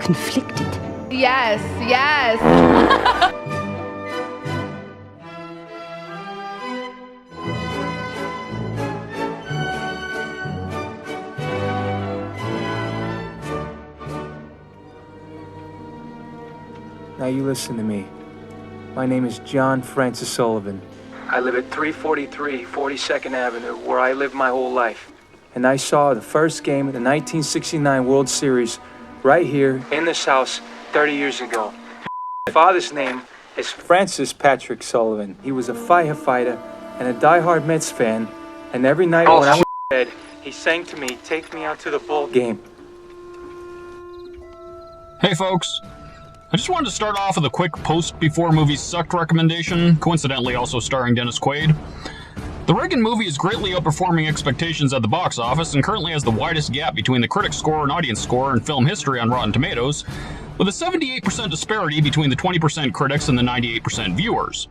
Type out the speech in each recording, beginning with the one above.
conflicted. Yes, yes. Now you listen to me. My name is John Francis Sullivan. I live at 343 42nd Avenue, where I lived my whole life. And I saw the first game of the 1969 World Series right here in this house 30 years ago. My father's name is Francis Patrick Sullivan. He was a firefighter and a diehard Mets fan. And every night when I went to bed, he sang to me, "Take me out to the ball game." Hey folks, I just wanted to start off with a quick post-before movies sucked recommendation, coincidentally also starring Dennis Quaid. The Reagan movie is greatly outperforming expectations at the box office and currently has the widest gap between the critic score and audience score in film history on Rotten Tomatoes, with a 78% disparity between the 20% critics and the 98% viewers.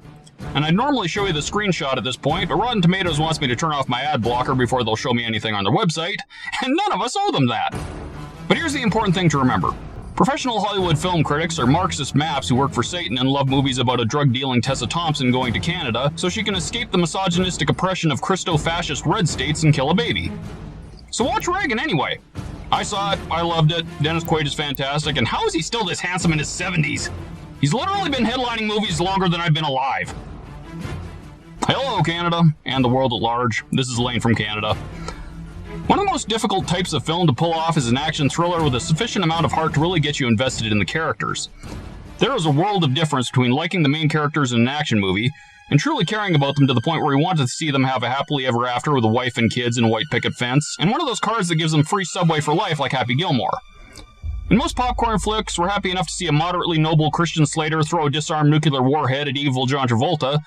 And I'd normally show you the screenshot at this point, but Rotten Tomatoes wants me to turn off my ad blocker before they'll show me anything on their website, and none of us owe them that. But here's the important thing to remember. Professional Hollywood film critics are Marxist maps who work for Satan and love movies about a drug-dealing Tessa Thompson going to Canada so she can escape the misogynistic oppression of Christo-fascist red states and kill a baby. So watch Reagan anyway. I saw it, I loved it, Dennis Quaid is fantastic, and how is he still this handsome in his 70s? He's literally been headlining movies longer than I've been alive. Hello Canada, and the world at large. This is Lane from Canada. One of the most difficult types of film to pull off is an action thriller with a sufficient amount of heart to really get you invested in the characters. There is a world of difference between liking the main characters in an action movie and truly caring about them to the point where you want to see them have a happily ever after with a wife and kids and a white picket fence, and one of those cars that gives them free subway for life like Happy Gilmore. In most popcorn flicks, we're happy enough to see a moderately noble Christian Slater throw a disarmed nuclear warhead at evil John Travolta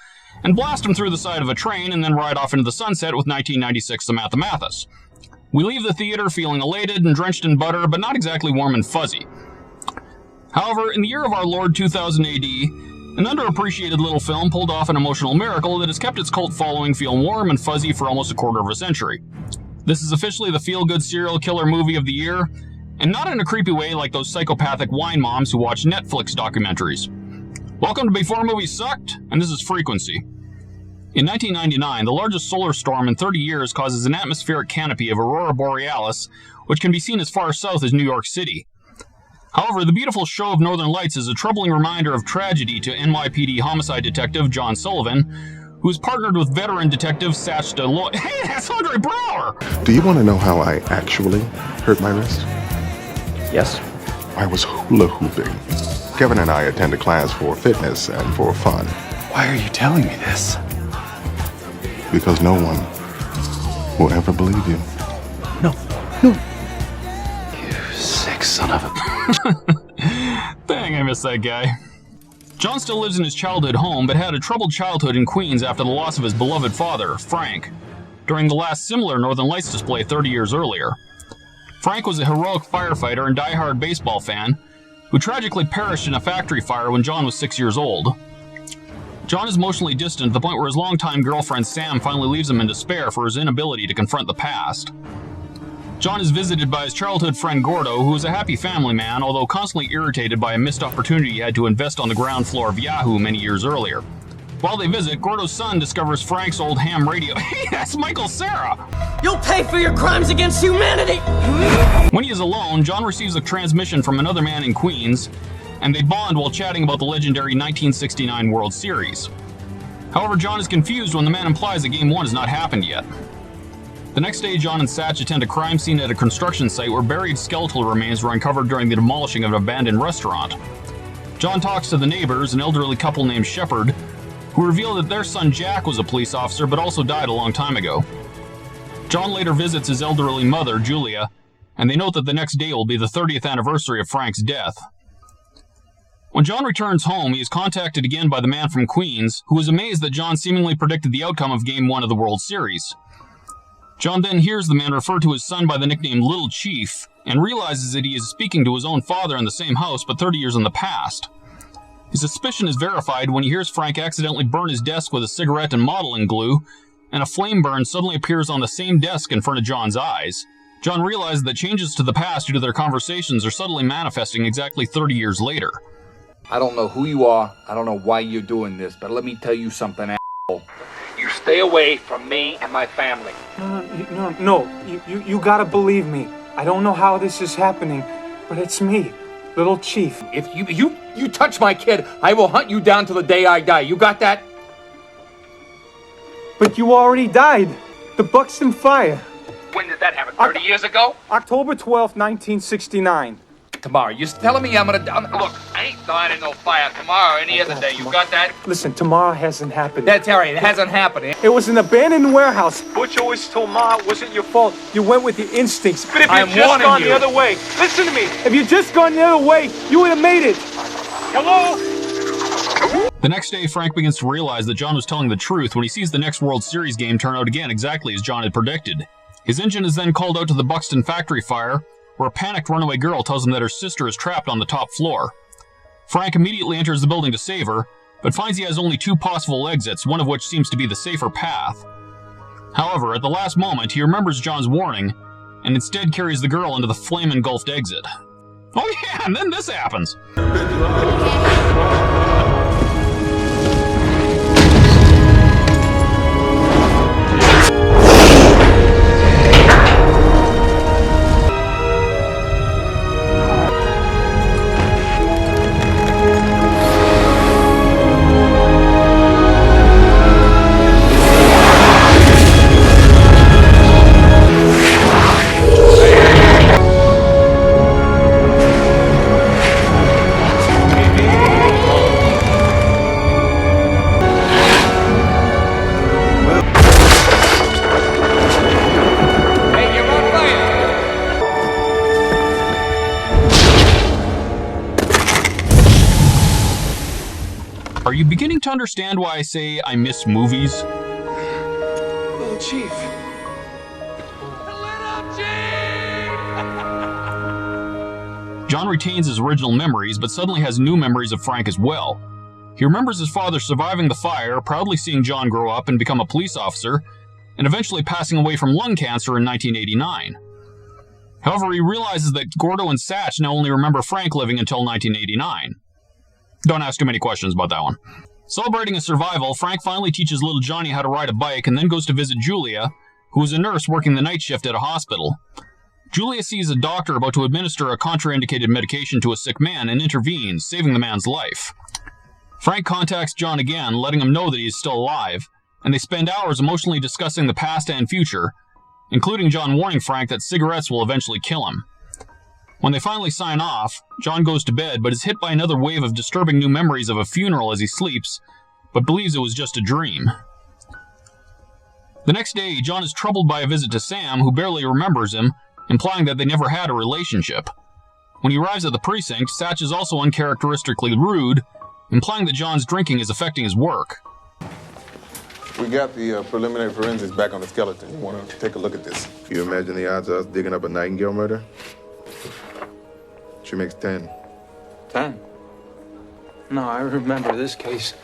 and blast him through the side of a train and then ride off into the sunset with 1996 Samantha Mathis. We leave the theater feeling elated and drenched in butter, but not exactly warm and fuzzy. However, in the year of our Lord 2000 AD, an underappreciated little film pulled off an emotional miracle that has kept its cult following feel warm and fuzzy for almost a quarter of a century. This is officially the feel-good serial killer movie of the year, and not in a creepy way like those psychopathic wine moms who watch Netflix documentaries. Welcome to Before Movies Sucked, and this is Frequency. In 1999, the largest solar storm in 30 years causes an atmospheric canopy of aurora borealis, which can be seen as far south as New York City. However, the beautiful show of northern lights is a troubling reminder of tragedy to NYPD homicide detective John Sullivan, who is partnered with veteran detective Satch DeLoy. Hey, that's Andre Brower! Do you want to know how I actually hurt my wrist? Yes. I was hula hooping. Kevin and I attend a class for fitness and for fun. Why are you telling me this? Because no one will ever believe you. No. You sick son of a... Dang, I miss that guy. John still lives in his childhood home, but had a troubled childhood in Queens after the loss of his beloved father, Frank, during the last similar Northern Lights display 30 years earlier. Frank was a heroic firefighter and diehard baseball fan who tragically perished in a factory fire when John was 6 years old. John is emotionally distant to the point where his longtime girlfriend Sam finally leaves him in despair for his inability to confront the past. John is visited by his childhood friend Gordo, who is a happy family man, although constantly irritated by a missed opportunity he had to invest on the ground floor of Yahoo many years earlier. While they visit, Gordo's son discovers Frank's old ham radio. Hey, that's Michael Cera! You'll pay for your crimes against humanity! When he is alone, John receives a transmission from another man in Queens, and they bond while chatting about the legendary 1969 World Series. However, John is confused when the man implies that Game 1 has not happened yet. The next day, John and Satch attend a crime scene at a construction site where buried skeletal remains were uncovered during the demolishing of an abandoned restaurant. John talks to the neighbors, an elderly couple named Shepard, who reveal that their son Jack was a police officer but also died a long time ago. John later visits his elderly mother, Julia, and they note that the next day will be the 30th anniversary of Frank's death. When John returns home, he is contacted again by the man from Queens, who is amazed that John seemingly predicted the outcome of Game 1 of the World Series. John then hears the man refer to his son by the nickname Little Chief, and realizes that he is speaking to his own father in the same house but 30 years in the past. His suspicion is verified when he hears Frank accidentally burn his desk with a cigarette and modeling glue, and a flame burn suddenly appears on the same desk in front of John's eyes. John realizes that changes to the past due to their conversations are subtly manifesting exactly 30 years later. I don't know who you are. I don't know why you're doing this, but let me tell you something, asshole. You stay away from me and my family. No. You gotta believe me. I don't know how this is happening, but it's me, Little Chief. If you touch my kid, I will hunt you down till the day I die. You got that? But you already died. The Buxton fire. When did that happen? 30 years ago? October 12th, 1969. Tomorrow. You're telling me I'm gonna die? Look, I ain't dying in no fire tomorrow or any other day. You got that? Listen, tomorrow hasn't happened. That's all right. It hasn't happened. It was an abandoned warehouse. Butch always told Ma it wasn't your fault. You went with your instincts. But if you'd just gone the other way, listen to me. If you'd just gone the other way, you would have made it. Hello? The next day, Frank begins to realize that John was telling the truth when he sees the next World Series game turn out again exactly as John had predicted. His engine is then called out to the Buxton factory fire, where a panicked runaway girl tells him that her sister is trapped on the top floor. Frank immediately enters the building to save her, but finds he has only two possible exits, one of which seems to be the safer path. However, at the last moment, he remembers John's warning, and instead carries the girl into the flame-engulfed exit. Oh yeah, and then this happens! Are you beginning to understand why I say I miss movies? Little Chief. John retains his original memories, but suddenly has new memories of Frank as well. He remembers his father surviving the fire, proudly seeing John grow up and become a police officer, and eventually passing away from lung cancer in 1989. However, he realizes that Gordo and Satch now only remember Frank living until 1989. Don't ask too many questions about that one. Celebrating his survival, Frank finally teaches little Johnny how to ride a bike and then goes to visit Julia, who is a nurse working the night shift at a hospital. Julia sees a doctor about to administer a contraindicated medication to a sick man and intervenes, saving the man's life. Frank contacts John again, letting him know that he is still alive, and they spend hours emotionally discussing the past and future, including John warning Frank that cigarettes will eventually kill him. When they finally sign off, John goes to bed but is hit by another wave of disturbing new memories of a funeral as he sleeps, but believes it was just a dream. The next day, John is troubled by a visit to Sam, who barely remembers him, implying that they never had a relationship. When he arrives at the precinct, Satch is also uncharacteristically rude, implying that John's drinking is affecting his work. We got the preliminary forensics back on the skeleton. You want to take a look at this? You imagine the odds of us digging up a Nightingale murder? She makes 10. 10? No, I remember this case.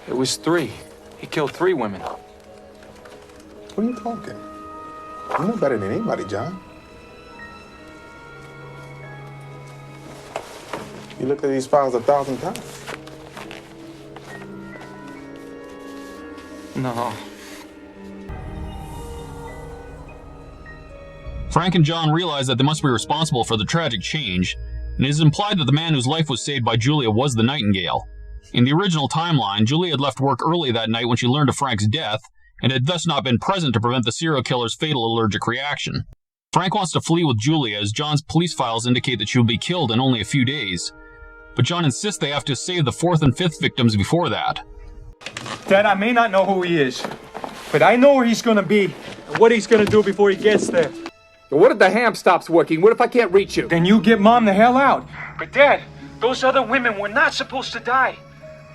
It was 3. He killed 3 women. What are you talking? You know better than anybody, John. You looked at these files 1,000 times. No. Frank and John realize that they must be responsible for the tragic change, and it is implied that the man whose life was saved by Julia was the Nightingale. In the original timeline, Julia had left work early that night when she learned of Frank's death, and had thus not been present to prevent the serial killer's fatal allergic reaction. Frank wants to flee with Julia, as John's police files indicate that she will be killed in only a few days. But John insists they have to save the 4th and 5th victims before that. Dad, I may not know who he is, but I know where he's gonna be and what he's gonna do before he gets there. But what if the ham stops working? What if I can't reach you? Then you get Mom the hell out. But Dad, those other women were not supposed to die.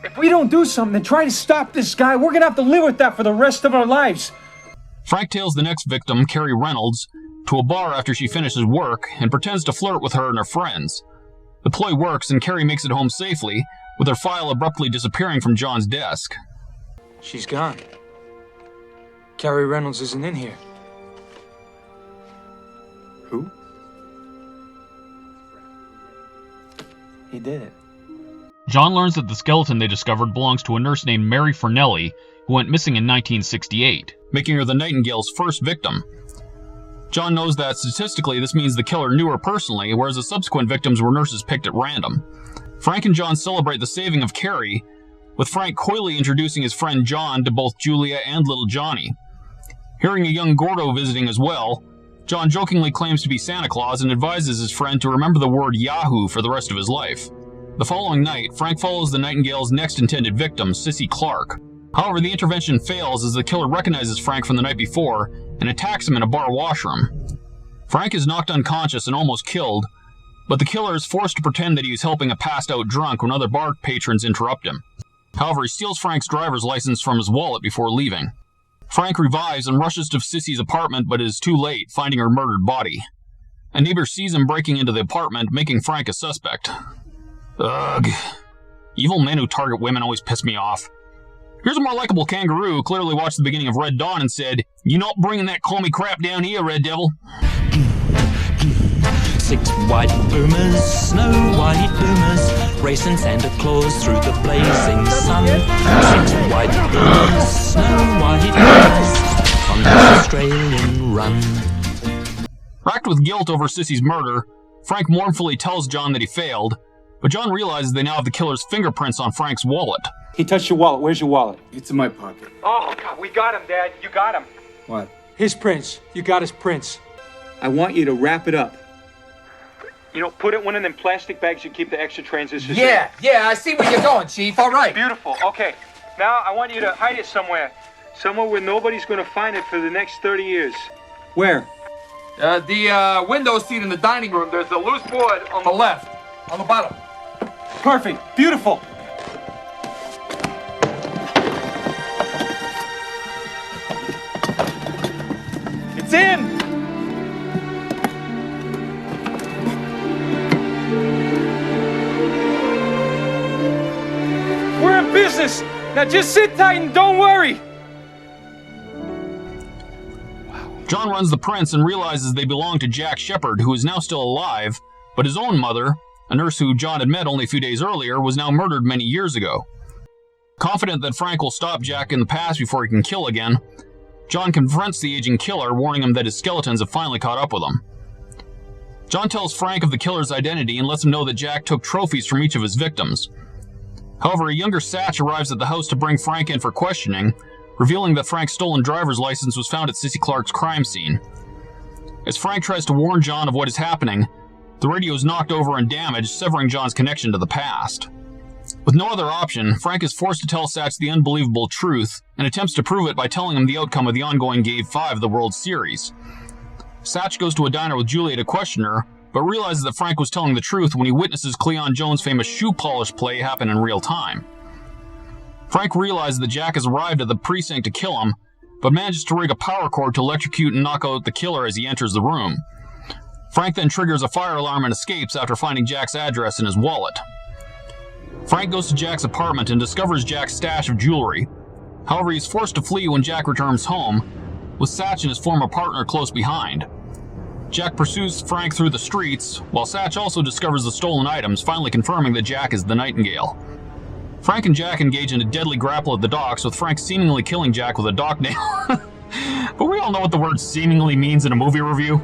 If we don't do something and try to stop this guy, we're gonna have to live with that for the rest of our lives. Frank tails the next victim, Carrie Reynolds, to a bar after she finishes work and pretends to flirt with her and her friends. The ploy works and Carrie makes it home safely, with her file abruptly disappearing from John's desk. She's gone. Carrie Reynolds isn't in here. Who? He did it. John learns that the skeleton they discovered belongs to a nurse named Mary Fernelli, who went missing in 1968, making her the Nightingale's first victim. John knows that statistically this means the killer knew her personally, whereas the subsequent victims were nurses picked at random. Frank and John celebrate the saving of Carrie, with Frank coyly introducing his friend John to both Julia and little Johnny. Hearing a young Gordo visiting as well, John jokingly claims to be Santa Claus and advises his friend to remember the word Yahoo for the rest of his life. The following night, Frank follows the Nightingale's next intended victim, Sissy Clark. However, the intervention fails as the killer recognizes Frank from the night before and attacks him in a bar washroom. Frank is knocked unconscious and almost killed, but the killer is forced to pretend that he is helping a passed-out drunk when other bar patrons interrupt him. However, he steals Frank's driver's license from his wallet before leaving. Frank revives and rushes to Sissy's apartment but is too late, finding her murdered body. A neighbor sees him breaking into the apartment, making Frank a suspect. Ugh. Evil men who target women always piss me off. Here's a more likable kangaroo who clearly watched the beginning of Red Dawn and said, "You not bringing that Commie crap down here, Red Devil." 6 white boomers, snow white boomers, racing Santa Claus through the blazing sun. 6 white boomers, snow white boomers, on the Australian run. Racked with guilt over Sissy's murder, Frank mournfully tells John that he failed, but John realizes they now have the killer's fingerprints on Frank's wallet. He touched your wallet. Where's your wallet? It's in my pocket. Oh, God, we got him, Dad. You got him. What? His prints. You got his prints. I want you to wrap it up. You know, put it in one of them plastic bags you keep the extra transistors in. Yeah, I see where you're going, Chief. All right. Beautiful. Okay. Now I want you to hide it somewhere. Somewhere where nobody's going to find it for the next 30 years. Where? The window seat in the dining room. There's a loose board on the left, on the bottom. Perfect. Beautiful. It's in! We're in business! Now just sit tight and don't worry! John runs the prints and realizes they belong to Jack Shepard, who is now still alive, but his own mother, a nurse who John had met only a few days earlier, was now murdered many years ago. Confident that Frank will stop Jack in the past before he can kill again, John confronts the aging killer, warning him that his skeletons have finally caught up with him. John tells Frank of the killer's identity and lets him know that Jack took trophies from each of his victims. However, a younger Satch arrives at the house to bring Frank in for questioning, revealing that Frank's stolen driver's license was found at Sissy Clark's crime scene. As Frank tries to warn John of what is happening, the radio is knocked over and damaged, severing John's connection to the past. With no other option, Frank is forced to tell Satch the unbelievable truth and attempts to prove it by telling him the outcome of the ongoing Game 5 of the World Series. Satch goes to a diner with Julia to question her, but realizes that Frank was telling the truth when he witnesses Cleon Jones' famous shoe polish play happen in real time. Frank realizes that Jack has arrived at the precinct to kill him, but manages to rig a power cord to electrocute and knock out the killer as he enters the room. Frank then triggers a fire alarm and escapes after finding Jack's address in his wallet. Frank goes to Jack's apartment and discovers Jack's stash of jewelry. However, he is forced to flee when Jack returns home, with Satch and his former partner close behind. Jack pursues Frank through the streets, while Satch also discovers the stolen items, finally confirming that Jack is the Nightingale. Frank and Jack engage in a deadly grapple at the docks, with Frank seemingly killing Jack with a dock nail. But we all know what the word seemingly means in a movie review.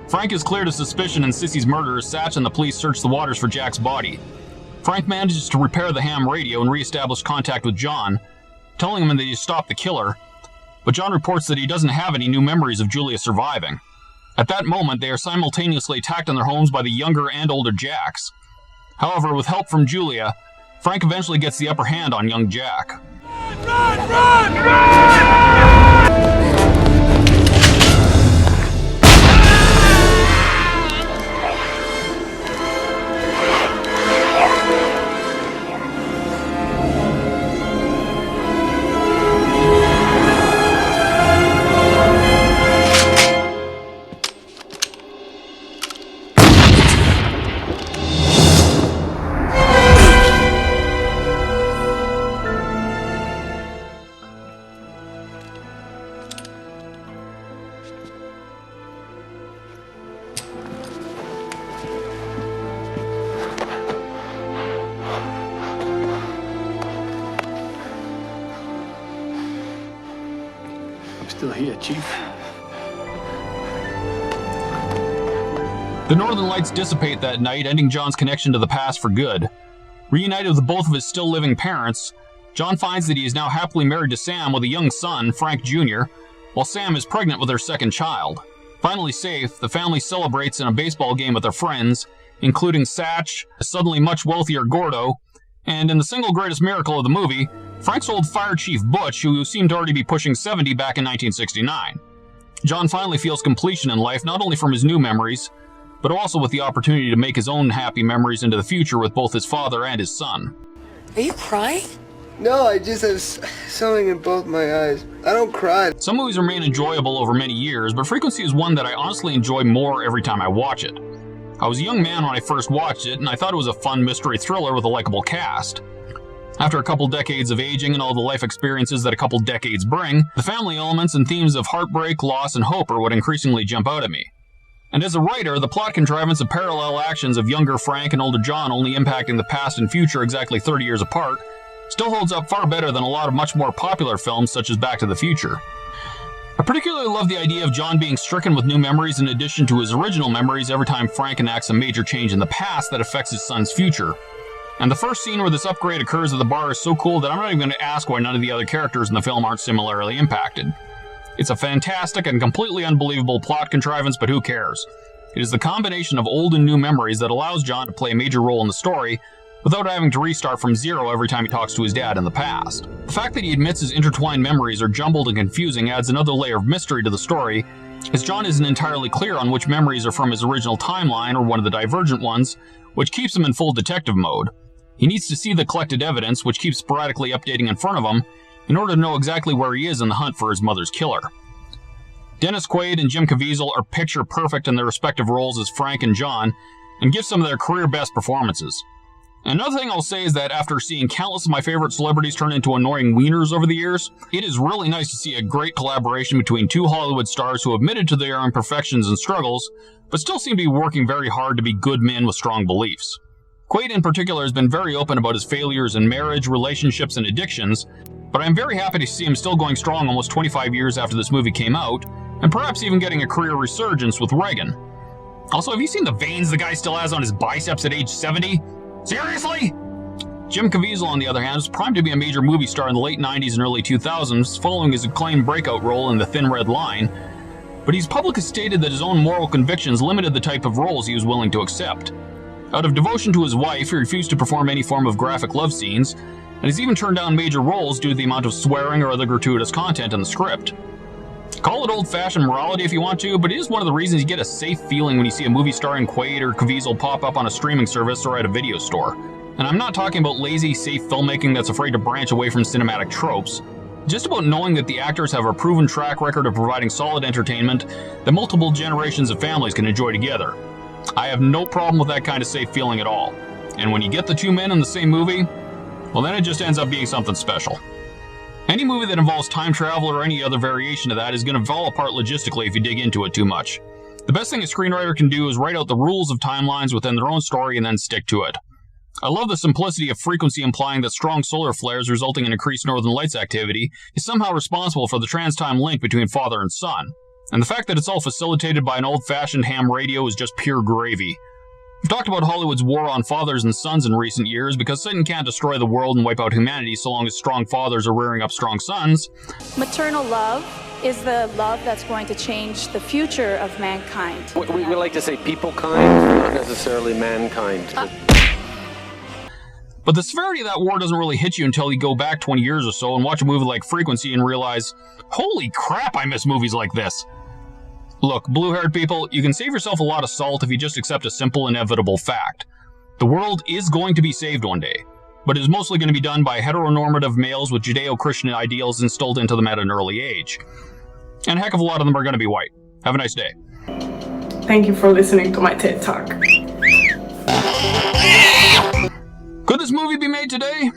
Frank is cleared of suspicion in Sissy's murder as Satch and the police search the waters for Jack's body. Frank manages to repair the ham radio and re-establish contact with John, telling him that he stopped the killer, but John reports that he doesn't have any new memories of Julia surviving. At that moment, they are simultaneously attacked in their homes by the younger and older Jacks. However, with help from Julia, Frank eventually gets the upper hand on young Jack. still here, Chief. The Northern Lights dissipate that night, ending John's connection to the past for good. Reunited with both of his still living parents, John finds that he is now happily married to Sam with a young son, Frank Jr., while Sam is pregnant with their second child. Finally safe, the family celebrates in a baseball game with their friends, including Satch, a suddenly much wealthier Gordo, and in the single greatest miracle of the movie, Frank's old fire chief Butch, who seemed to already be pushing 70 back in 1969. John finally feels completion in life, not only from his new memories, but also with the opportunity to make his own happy memories into the future with both his father and his son. Are you crying? No, I just have something in both my eyes. I don't cry. Some movies remain enjoyable over many years, but Frequency is one that I honestly enjoy more every time I watch it. I was a young man when I first watched it, and I thought it was a fun mystery thriller with a likable cast. After a couple decades of aging and all the life experiences that a couple decades bring, the family elements and themes of heartbreak, loss, and hope are what increasingly jump out at me. And as a writer, the plot contrivance of parallel actions of younger Frank and older John only impacting the past and future exactly 30 years apart still holds up far better than a lot of much more popular films such as Back to the Future. I particularly love the idea of John being stricken with new memories in addition to his original memories every time Frank enacts a major change in the past that affects his son's future. And the first scene where this upgrade occurs at the bar is so cool that I'm not even going to ask why none of the other characters in the film aren't similarly impacted. It's a fantastic and completely unbelievable plot contrivance, but who cares? It is the combination of old and new memories that allows John to play a major role in the story without having to restart from zero every time he talks to his dad in the past. The fact that he admits his intertwined memories are jumbled and confusing adds another layer of mystery to the story, as John isn't entirely clear on which memories are from his original timeline or one of the divergent ones, which keeps him in full detective mode. He needs to see the collected evidence, which keeps sporadically updating in front of him, in order to know exactly where he is in the hunt for his mother's killer. Dennis Quaid and Jim Caviezel are picture perfect in their respective roles as Frank and John, and give some of their career best performances. Another thing I'll say is that after seeing countless of my favorite celebrities turn into annoying wieners over the years, it is really nice to see a great collaboration between two Hollywood stars who admitted to their imperfections and struggles, but still seem to be working very hard to be good men with strong beliefs. Quaid in particular has been very open about his failures in marriage, relationships, and addictions, but I'm very happy to see him still going strong almost 25 years after this movie came out, and perhaps even getting a career resurgence with Reagan. Also, have you seen the veins the guy still has on his biceps at age 70? Seriously? Jim Caviezel, on the other hand, was primed to be a major movie star in the late 90s and early 2000s, following his acclaimed breakout role in The Thin Red Line, but he's publicly stated that his own moral convictions limited the type of roles he was willing to accept. Out of devotion to his wife, he refused to perform any form of graphic love scenes, and has even turned down major roles due to the amount of swearing or other gratuitous content in the script. Call it old-fashioned morality if you want to, but it is one of the reasons you get a safe feeling when you see a movie starring Quaid or Caviezel pop up on a streaming service or at a video store. And I'm not talking about lazy, safe filmmaking that's afraid to branch away from cinematic tropes. Just about knowing that the actors have a proven track record of providing solid entertainment that multiple generations of families can enjoy together. I have no problem with that kind of safe feeling at all. And when you get the two men in the same movie, well, then it just ends up being something special. Any movie that involves time travel or any other variation of that is going to fall apart logistically if you dig into it too much. The best thing a screenwriter can do is write out the rules of timelines within their own story and then stick to it. I love the simplicity of Frequency implying that strong solar flares resulting in increased northern lights activity is somehow responsible for the trans-time link between father and son. And the fact that it's all facilitated by an old-fashioned ham radio is just pure gravy. We've talked about Hollywood's war on fathers and sons in recent years because Satan can't destroy the world and wipe out humanity so long as strong fathers are rearing up strong sons. Maternal love is the love that's going to change the future of mankind. We like to say people kind, not necessarily mankind. But the severity of that war doesn't really hit you until you go back 20 years or so and watch a movie like Frequency and realize, holy crap, I miss movies like this. Look, blue-haired people, you can save yourself a lot of salt if you just accept a simple, inevitable fact. The world is going to be saved one day, but it is mostly going to be done by heteronormative males with Judeo-Christian ideals instilled into them at an early age. And a heck of a lot of them are going to be white. Have a nice day. Thank you for listening to my TED Talk. Could this movie be made today?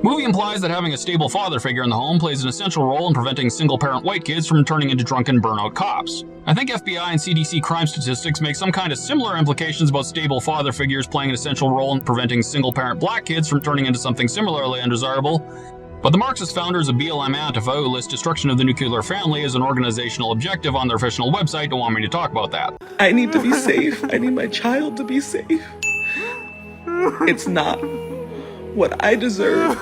Movie implies that having a stable father figure in the home plays an essential role in preventing single-parent white kids from turning into drunken burnout cops. I think FBI and CDC crime statistics make some kind of similar implications about stable father figures playing an essential role in preventing single-parent black kids from turning into something similarly undesirable. But the Marxist founders of BLM Antifa, who list destruction of the nuclear family as an organizational objective on their official website, don't want me to talk about that. I need to be safe. I need my child to be safe. It's not what I deserve.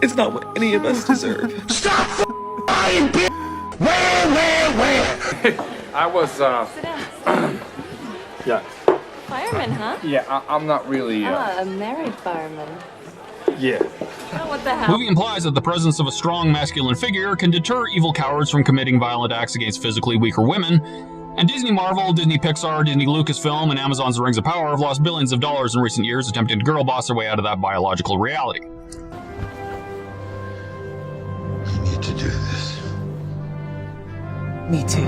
It's not what any of us deserve. Stop lying, bitch! Where? I was, Sit down. yeah. Fireman, huh? Yeah, I'm not really, a married fireman. Yeah. Oh, what the hell? The movie implies that the presence of a strong masculine figure can deter evil cowards from committing violent acts against physically weaker women, and Disney Marvel, Disney Pixar, Disney Lucasfilm, and Amazon's The Rings of Power have lost billions of dollars in recent years attempting to girl boss their way out of that biological reality. I need to do this. Me too.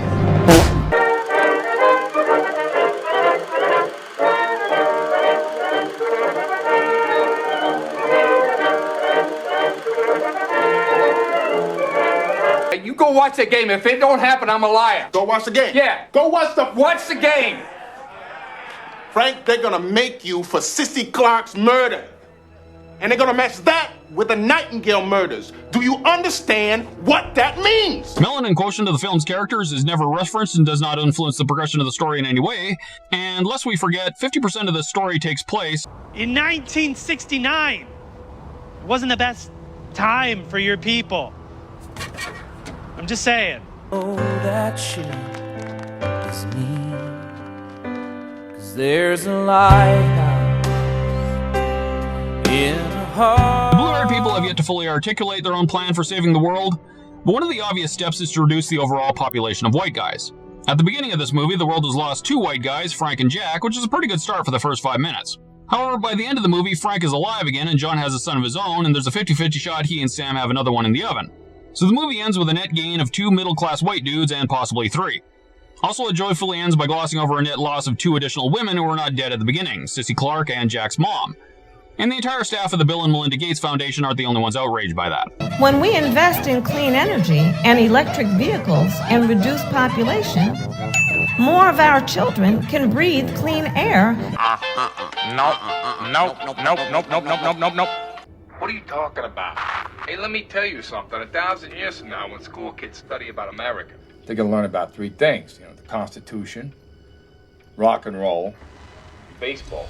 You go watch the game. If it don't happen, I'm a liar. Go watch the game. Yeah. Go watch Watch the game. Frank, they're gonna make you for Sissy Clark's murder. And they're gonna match that with the Nightingale murders. Do you understand what that means? Melanin quotient of the film's characters is never referenced and does not influence the progression of the story in any way. And lest we forget, 50% of the story takes place in 1969. It wasn't the best time for your people. I'm just saying. Oh, that shit is me. 'Cause there's a lighthouse in a heart. The blue-haired people have yet to fully articulate their own plan for saving the world, but one of the obvious steps is to reduce the overall population of white guys. At the beginning of this movie, the world has lost 2 white guys, Frank and Jack, which is a pretty good start for the first 5 minutes. However, by the end of the movie, Frank is alive again and John has a son of his own, and there's a 50-50 shot he and Sam have another one in the oven. So the movie ends with a net gain of 2 middle-class white dudes and possibly 3. Also, it joyfully ends by glossing over a net loss of 2 additional women who were not dead at the beginning, Sissy Clark and Jack's mom. And the entire staff of the Bill and Melinda Gates Foundation aren't the only ones outraged by that. When we invest in clean energy and electric vehicles and reduce population, more of our children can breathe clean air. Nope. What are you talking about? Hey, let me tell you something. 1,000 years from now, when school kids study about America, they're gonna learn about 3 things. You know, the Constitution, rock and roll, baseball.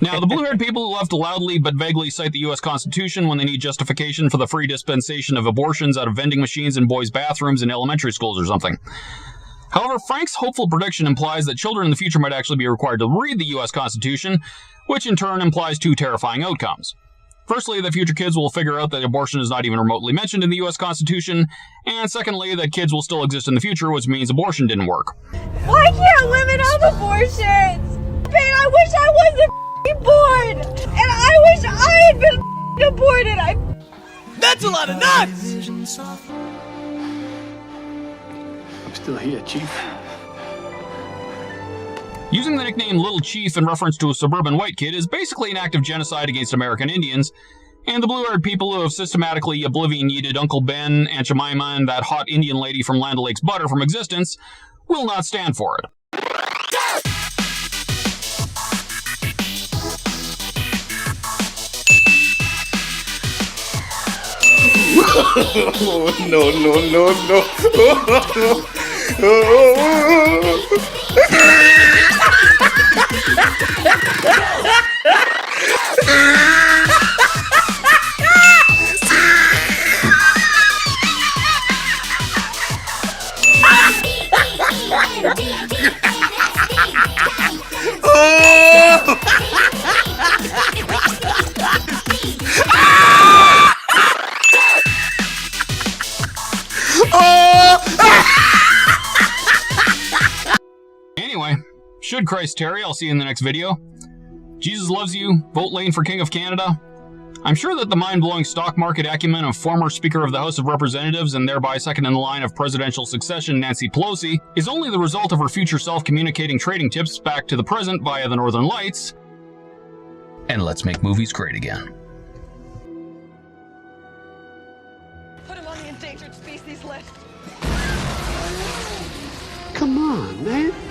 Now, the blue-haired people who love to loudly but vaguely cite the U.S. Constitution when they need justification for the free dispensation of abortions out of vending machines in boys' bathrooms in elementary schools or something. However, Frank's hopeful prediction implies that children in the future might actually be required to read the U.S. Constitution, which in turn implies 2 terrifying outcomes. Firstly, that future kids will figure out that abortion is not even remotely mentioned in the U.S. Constitution, and secondly, that kids will still exist in the future, which means abortion didn't work. Why can't women have abortions? Man, I wish I wasn't born! And I wish I had been aborted! That's a lot of nuts! I'm still here, Chief. Using the nickname Little Chief in reference to a suburban white kid is basically an act of genocide against American Indians, and the blue-haired people who have systematically oblivion-yeeted Uncle Ben, Aunt Jemima, and that hot Indian lady from Land O'Lakes Butter from existence will not stand for it. Anyway, should Christ tarry, I'll see you in the next video. Jesus loves you. Vote Lane for King of Canada. I'm sure that the mind-blowing stock market acumen of former Speaker of the House of Representatives and thereby second in the line of presidential succession Nancy Pelosi is only the result of her future self communicating trading tips back to the present via the Northern Lights. And let's make movies great again. Susie's list. Come on, man.